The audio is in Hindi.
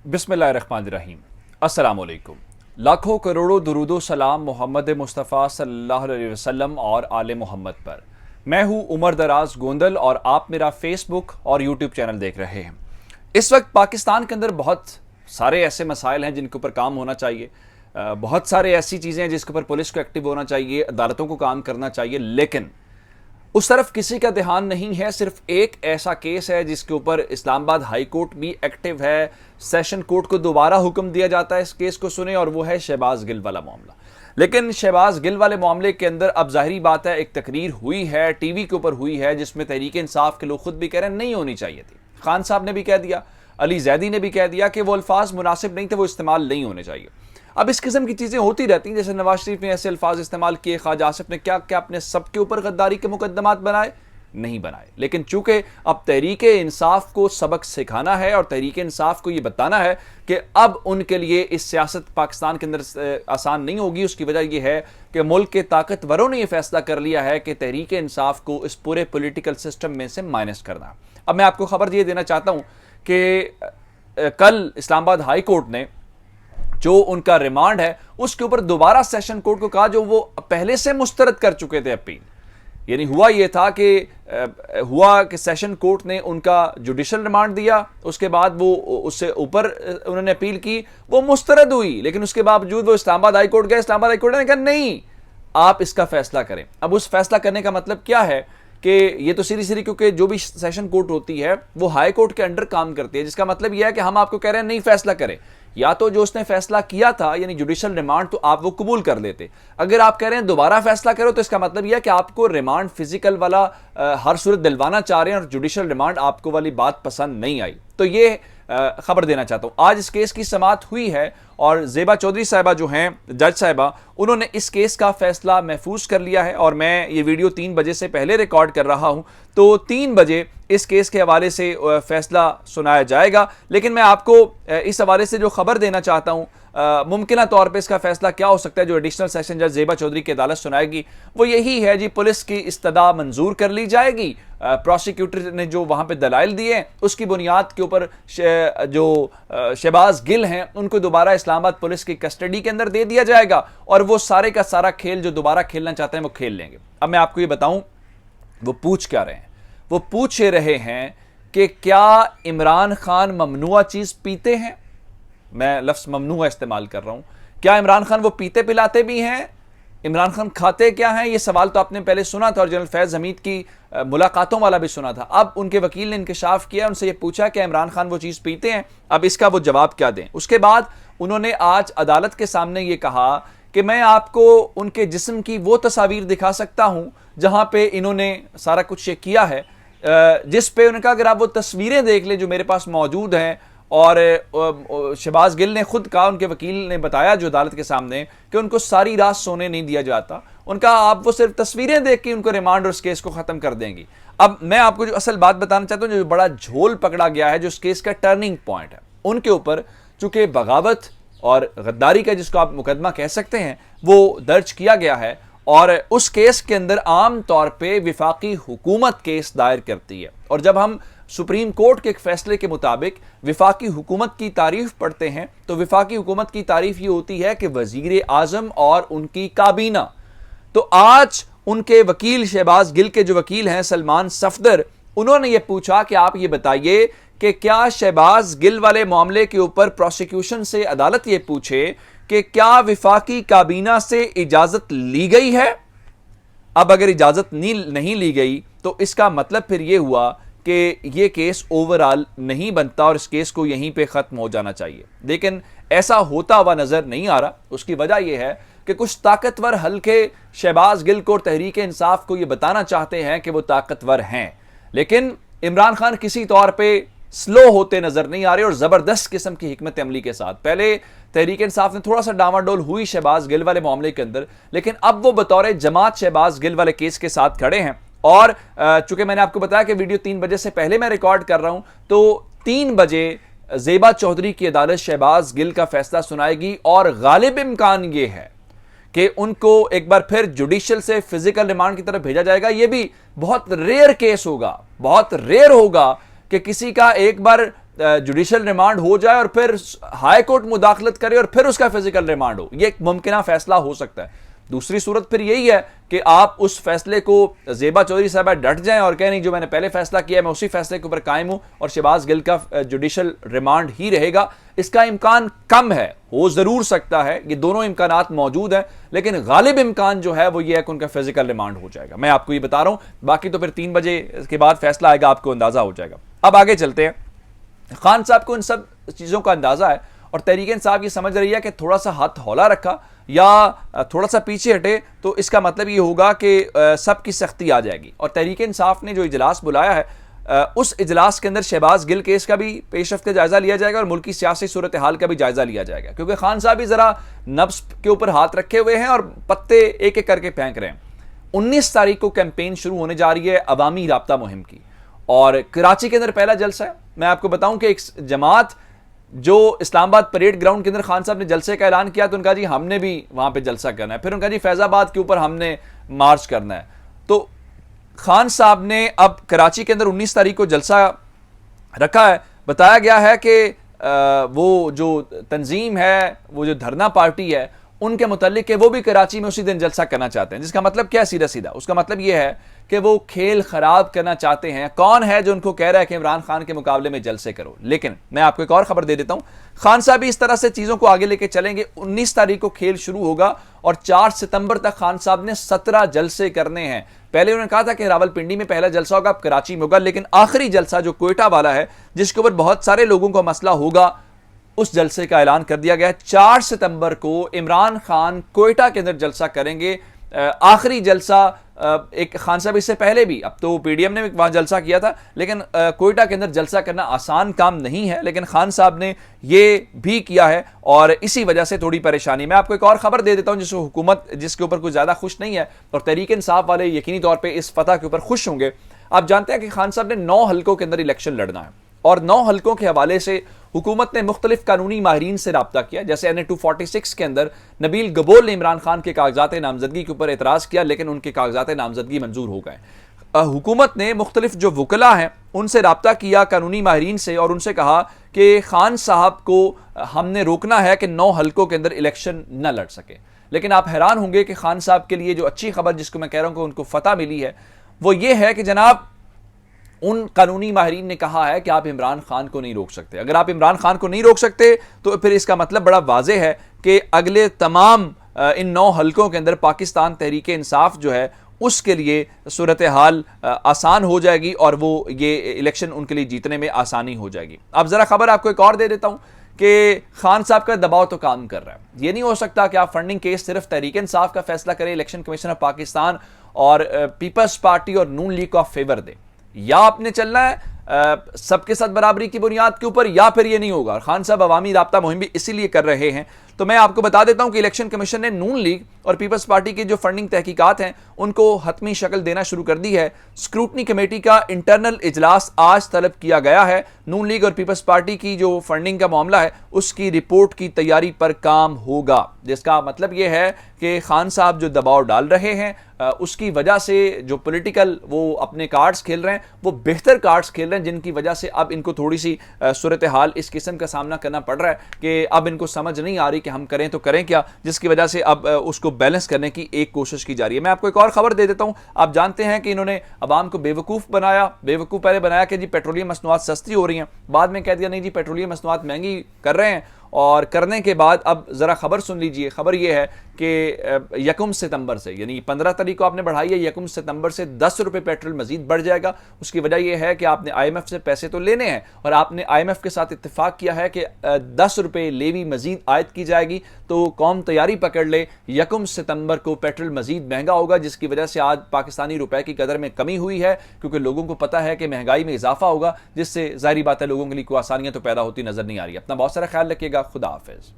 बिस्मिल्लाहिर्रहमानिर्रहीम। अस्सलामुअलैकुम। लाखों करोड़ों दुरूदो सलाम मोहम्मद मुस्तफ़ा सल्लल्लाहु अलैहि वसल्लम और आले मोहम्मद पर। मैं हूं उमर दराज गोंदल और आप मेरा फेसबुक और यूट्यूब चैनल देख रहे हैं। इस वक्त पाकिस्तान के अंदर बहुत सारे ऐसे मसाइल हैं जिनके ऊपर काम होना चाहिए। बहुत सारे ऐसी चीज़ें हैं जिसके ऊपर पुलिस को एक्टिव होना चाहिए, अदालतों को काम करना चाहिए, लेकिन उस तरफ किसी का ध्यान नहीं है। सिर्फ एक ऐसा केस है जिसके ऊपर इस्लामाबाद हाई कोर्ट भी एक्टिव है। सेशन कोर्ट को दोबारा हुक्म दिया जाता है इस केस को सुने, और वो है शहबाज गिल वाला मामला। लेकिन शहबाज गिल वाले मामले के अंदर अब जाहिर बात है, एक तकरीर हुई है, टीवी के ऊपर हुई है, जिसमें तहरीक इंसाफ के लोग खुद भी कह रहे हैं नहीं होनी चाहिए थी। खान साहब ने भी कह दिया, अली जैदी ने भी कह दिया कि वो अल्फाज मुनासिब नहीं थे, वो इस्तेमाल नहीं होने चाहिए। अब इस किस्म की चीज़ें होती रहती हैं, जैसे नवाज शरीफ ने ऐसे अल्फाज इस्तेमाल किए, ख्वाजा आसिफ ने क्या क्या अपने सबके ऊपर गद्दारी के मुकदमात बनाए, नहीं बनाए। लेकिन चूंकि अब तहरीक इंसाफ को सबक सिखाना है और तहरीक इंसाफ को यह बताना है कि अब उनके लिए इस सियासत पाकिस्तान के अंदर आसान नहीं होगी। उसकी वजह यह है कि मुल्क के ताकतवरों ने यह फैसला कर लिया है कि तहरीक इंसाफ को इस पूरे पॉलिटिकल सिस्टम में से माइनस करना। अब मैं आपको खबर यह देना चाहता हूं कि कल इस्लामाबाद हाई कोर्ट ने जो उनका रिमांड है उसके ऊपर दोबारा सेशन कोर्ट को कहा, जो वो पहले से मुस्तरद कर चुके थे अपील। यानी हुआ ये था कि सेशन कोर्ट ने उनका जुडिशल रिमांड दिया, उसके बाद वो उससे ऊपर उन्होंने अपील की, वो मुस्तरद हुई, लेकिन उसके बावजूद वो इस्लामाबाद हाई कोर्ट गए। इस्लामाबाद हाई कोर्ट ने कहा नहीं, आप इसका फैसला करें। अब उस फैसला करने का मतलब क्या है कि ये तो सीधी क्योंकि जो भी सेशन कोर्ट होती है वो हाई कोर्ट के अंडर काम करती है, जिसका मतलब यह है कि हम आपको कह रहे हैं नहीं फैसला करें। या तो जो उसने फैसला किया था यानी जुडिशल रिमांड, तो आप वो कबूल कर लेते। अगर आप कह रहे हैं दोबारा फैसला करो, तो इसका मतलब यह है कि आपको रिमांड फिजिकल वाला हर सूरत दिलवाना चाह रहे हैं, और जुडिशल रिमांड आपको वाली बात पसंद नहीं आई। तो ये खबर देना चाहता हूं। आज इस केस की समाअत हुई है और ज़ेबा चौधरी साहिबा जो हैं जज साहिबा, उन्होंने इस केस का फैसला महफूज कर लिया है। और मैं ये वीडियो 3 बजे से पहले रिकॉर्ड कर रहा हूं, तो 3 बजे इस केस के हवाले से फैसला सुनाया जाएगा। लेकिन मैं आपको इस हवाले से जो खबर देना चाहता हूं, मुमकिन तौर पे इसका फैसला क्या हो सकता है जो एडिशनल सेशन जज ज़ेबा चौधरी की अदालत सुनाएगी, वो यही है जी, पुलिस की इस्तदा मंजूर कर ली जाएगी। प्रोसिक्यूटर ने जो वहां पे दलाइल दिए उसकी बुनियाद के ऊपर जो शहबाज गिल हैं उनको दोबारा इस्लामाबाद पुलिस की कस्टडी के अंदर दे दिया जाएगा, और वो सारे का सारा खेल जो दोबारा खेलना चाहते हैं वो खेल लेंगे। अब मैं आपको ये बताऊं वो पूछ क्या रहे हैं। वो पूछ रहे हैं कि क्या इमरान खान ममनुआ चीज पीते हैं। मैं लफ्ज ममनुआ इस्तेमाल कर रहा हूं। क्या इमरान खान वो पीते पिलाते भी हैं? इमरान खान खाते क्या हैं? ये सवाल तो आपने पहले सुना था और जनरल फैज हमीद की मुलाकातों वाला भी सुना था। अब उनके वकील ने इंकशाफ किया, उनसे ये पूछा कि इमरान खान वो चीज़ पीते हैं, अब इसका वो जवाब क्या दें। उसके बाद उन्होंने आज अदालत के सामने ये कहा कि मैं आपको उनके जिस्म की वो तस्वीर दिखा सकता हूं जहां पे इन्होंने सारा कुछ ये किया है, जिस पे उन्होंने कहा अगर आप वो तस्वीरें देख लें जो मेरे पास मौजूद हैं। और शहबाज गिल ने खुद कहा, उनके वकील ने बताया जो अदालत के सामने, कि उनको सारी रात सोने नहीं दिया जाता। उनका आप वो सिर्फ तस्वीरें देख के उनको रिमांड और उस केस को खत्म कर देंगी। अब मैं आपको जो असल बात बताना चाहता हूं, जो बड़ा झोल पकड़ा गया है, जो इस केस का टर्निंग पॉइंट है, उनके ऊपर चूंकि बगावत और गद्दारी का जिसको आप मुकदमा कह सकते हैं वो दर्ज किया गया है, और उस केस के अंदर आम तौर पे विफाकी हुकूमत केस दायर करती है। और जब हम सुप्रीम कोर्ट के एक फैसले के मुताबिक विफाकी हुकूमत की तारीफ पढ़ते हैं, तो विफाकी हुकूमत की तारीफ ये होती है कि वजीर आजम और उनकी काबीना। तो आज उनके वकील शहबाज गिल के जो वकील हैं सलमान सफदर, उन्होंने ये पूछा कि आप ये बताइए कि क्या शहबाज गिल वाले मामले के ऊपर प्रोसिक्यूशन से अदालत ये पूछे कि क्या विफाकी काबीना से इजाजत ली गई है। अब अगर इजाजत नहीं ली गई तो इसका मतलब फिर यह हुआ कि ये केस ओवरऑल नहीं बनता और इस केस को यहीं पे खत्म हो जाना चाहिए। लेकिन ऐसा होता हुआ नजर नहीं आ रहा। उसकी वजह यह है कि कुछ ताकतवर हल्के शहबाज गिल को, तहरीक इंसाफ को, यह बताना चाहते हैं कि वो ताकतवर हैं, लेकिन इमरान खान किसी तौर पर स्लो होते नजर नहीं आ रहे और जबरदस्त किस्म की हिकमत अमली के साथ। पहले तहरीक इंसाफ ने थोड़ा सा डामाडोल हुई शहबाज गिल वाले मामले के अंदर, लेकिन अब वो बतौर जमात शहबाज गिल वाले केस के साथ खड़े हैं। और चूंकि मैंने आपको बताया कि वीडियो 3 बजे से पहले मैं रिकॉर्ड कर रहा हूं, तो 3 बजे ज़ेबा चौधरी की अदालत शहबाज गिल का फैसला सुनाएगी, और गालिब इम्कान यह है कि उनको एक बार फिर जुडिशियल से फिजिकल रिमांड की तरफ भेजा जाएगा। यह भी बहुत रेयर केस होगा, बहुत रेयर होगा कि किसी का एक बार जुडिशल रिमांड हो जाए और फिर हाई कोर्ट मुदाखलत करे और फिर उसका फिजिकल रिमांड हो, यह एक मुमकिन फैसला हो सकता है। दूसरी सूरत फिर यही है कि आप उस फैसले को, जेबा चौधरी साहब डट जाएं और कहें नहीं जो मैंने पहले फैसला किया मैं उसी फैसले के ऊपर कायम हूं और शहबाज गिल का जुडिशल रिमांड ही रहेगा। इसका इम्कान कम है, हो जरूर सकता है, ये दोनों इम्कानात मौजूद हैं, लेकिन गालिब इम्कान जो है वो ये है कि उनका फिजिकल रिमांड हो जाएगा। मैं आपको ये बता रहा हूं, बाकी तो फिर 3 बजे के बाद फैसला आएगा, आपको अंदाजा हो जाएगा। अब आगे चलते हैं। खान साहब को इन सब चीजों का अंदाजा है और तहरीक इंसाफ ये समझ रही है कि थोड़ा सा हाथ हौला रखा या थोड़ा सा पीछे हटे तो इसका मतलब ये होगा कि सबकी सख्ती आ जाएगी। और तहरीक इंसाफ ने जो इजलास बुलाया है उस इजलास के अंदर शहबाज गिल केस का भी पेशरफ्त का जायजा लिया जाएगा और मुल्की सियासी सूरत हाल का भी जायजा लिया जाएगा, क्योंकि खान साहब भी जरा नब्स के ऊपर हाथ रखे हुए हैं और पत्ते एक एक करके फेंक रहे हैं। 19 तारीख को कैंपेन शुरू होने जा रही है अवामी राब्ता मुहिम की और कराची के अंदर पहला जलसा है। मैं आपको बताऊं कि एक जमात जो इस्लामाबाद परेड ग्राउंड के अंदर खान साहब ने जलसे का ऐलान किया तो उनका जी हमने भी वहां पे जलसा करना है, फिर उनका जी फैजाबाद के ऊपर हमने मार्च करना है। तो खान साहब ने अब कराची के अंदर 19 तारीख को जलसा रखा है। बताया गया है कि वो जो तंजीम है, वो जो धरना पार्टी है, उनके मुतालिक कि वो भी कराची में उसी दिन जलसा करना चाहते हैं। जिसका मतलब क्या है, सीधा सीधा उसका मतलब यह है कि वो खेल खराब करना चाहते हैं। कौन है जो उनको कह रहा है कि इमरान खान के मुकाबले में जलसे करो? लेकिन मैं आपको एक और खबर दे देता हूं, खान साहब भी इस तरह से चीजों को आगे लेके चलेंगे। 19 तारीख को खेल शुरू होगा और 4 सितंबर तक खान साहब ने 17 जलसे करने हैं। पहले उन्होंने कहा था कि रावलपिंडी में पहला जलसा होगा, अब कराची में होगा, लेकिन आखिरी जलसा जो कोयटा वाला है, जिसके ऊपर बहुत सारे लोगों का मसला होगा, उस जलसे का ऐलान कर दिया गया। 4 सितंबर को इमरान खान कोयटा के अंदर जलसा करेंगे। आखिरी जलसा एक खान साहब इससे पहले भी, अब तो पीडीएम ने वहां जलसा किया था, लेकिन कोयटा के अंदर जलसा करना आसान काम नहीं है, लेकिन खान साहब ने ये भी किया है और इसी वजह से थोड़ी परेशानी। मैं आपको एक और खबर दे देता हूं जिसको हुकूमत जिसके ऊपर कुछ ज्यादा खुश नहीं है और तहरीक इंसाफ वाले यकीनी तौर पर इस फतह के ऊपर खुश होंगे। आप जानते हैं कि खान साहब ने 9 हल्कों के अंदर इलेक्शन लड़ना है और 9 हल्कों के हवाले से हुकूमत ने मुख्तलिफ कानूनी माहिरीन से रब्ता किया। जैसे NA 246 के अंदर नबील गबोल ने इमरान खान के कागजात नामजदगी के ऊपर एतराज़ किया, लेकिन उनके कागजात नामजदगी मंजूर हो गए। हुकूमत ने मुख्तलिफ जो वकला हैं उनसे रब्ता किया, कानूनी माहिरीन से, और उनसे कहा कि खान साहब को हमने रोकना है कि 9 हल्कों के अंदर इलेक्शन न लड़ सके। लेकिन आप हैरान होंगे कि खान साहब के लिए जो अच्छी खबर जिसको मैं कह रहा हूँ कि उनको फतह मिली है, वो ये है कि जनाब उन कानूनी माहिरीन ने कहा है कि आप इमरान खान को नहीं रोक सकते। अगर आप इमरान खान को नहीं रोक सकते तो फिर इसका मतलब बड़ा वाजे है कि अगले तमाम इन 9 हल्कों के अंदर पाकिस्तान तहरीक इंसाफ जो है उसके लिए सूरत हाल आसान हो जाएगी और वो ये इलेक्शन उनके लिए जीतने में आसानी हो जाएगी। अब ज़रा खबर आपको एक और दे देता हूँ कि खान साहब का दबाव तो काम कर रहा है। ये नहीं हो सकता कि आप फंडिंग केस सिर्फ तहरीक इंसाफ का फैसला करें, इलेक्शन कमीशन ऑफ पाकिस्तान और पीपल्स पार्टी और नून लीग को आप फेवर दें। या आपने चलना है सबके साथ बराबरी की बुनियाद के ऊपर, या फिर ये नहीं होगा। खान साहब अवामी राब्ता मुहिम भी इसीलिए कर रहे हैं। तो मैं आपको बता देता हूं कि इलेक्शन कमीशन ने नून लीग और पीपल्स पार्टी की जो फंडिंग तहकीकात हैं उनको हतमी शक्ल देना शुरू कर दी है। स्क्रूटनी कमेटी का इंटरनल इजलास आज तलब किया गया है। नून लीग और पीपल्स पार्टी की जो फंडिंग का मामला है उसकी रिपोर्ट की तैयारी पर काम होगा, जिसका मतलब यह है कि खान साहब जो दबाव डाल रहे हैं उसकी वजह से जो पॉलिटिकल वो अपने कार्ड्स खेल रहे हैं वो बेहतर कार्ड्स खेल रहे हैं, जिनकी वजह से अब इनको थोड़ी सी सूरत हाल इस किस्म का सामना करना पड़ रहा है कि अब इनको समझ नहीं आ रही कि हम करें तो करें क्या, जिसकी वजह से अब उसको बैलेंस करने की एक कोशिश की जा रही है। मैं आपको एक और खबर दे देता हूं। आप जानते हैं कि इन्होंने अवाम को बेवकूफ़ बनाया। बेवकूफ़ पहले बनाया कि जी पेट्रोलियम मसनूआत सस्ती हो रही हैं, बाद में कह दिया नहीं जी पेट्रोलियम मसनूआत महंगी कर रहे हैं, और करने के बाद अब ज़रा खबर सुन लीजिए। खबर यह है कि 1 सितंबर से, यानी 15 तारीख को आपने बढ़ाई है, 1 सितंबर से 10 रुपये पेट्रोल मजीद बढ़ जाएगा। उसकी वजह यह है कि आपने IMF से पैसे तो लेने हैं और आपने IMF के साथ इत्तेफाक किया है कि 10 रुपये लेवी मजीद आयद की जाएगी। तो कौम तैयारी पकड़ ले, 1 सितंबर को पेट्रोल मजीद महंगा होगा, जिसकी वजह से आज पाकिस्तानी रुपए की कदर में कमी हुई है, क्योंकि लोगों को पता है कि महंगाई में इजाफा होगा, जिससे जाहिर बात है लोगों के लिए कोई आसानियां तो पैदा होती नजर नहीं आ रही। अपना बहुत सारा ख्याल रखिएगा। खुदा हाफिज।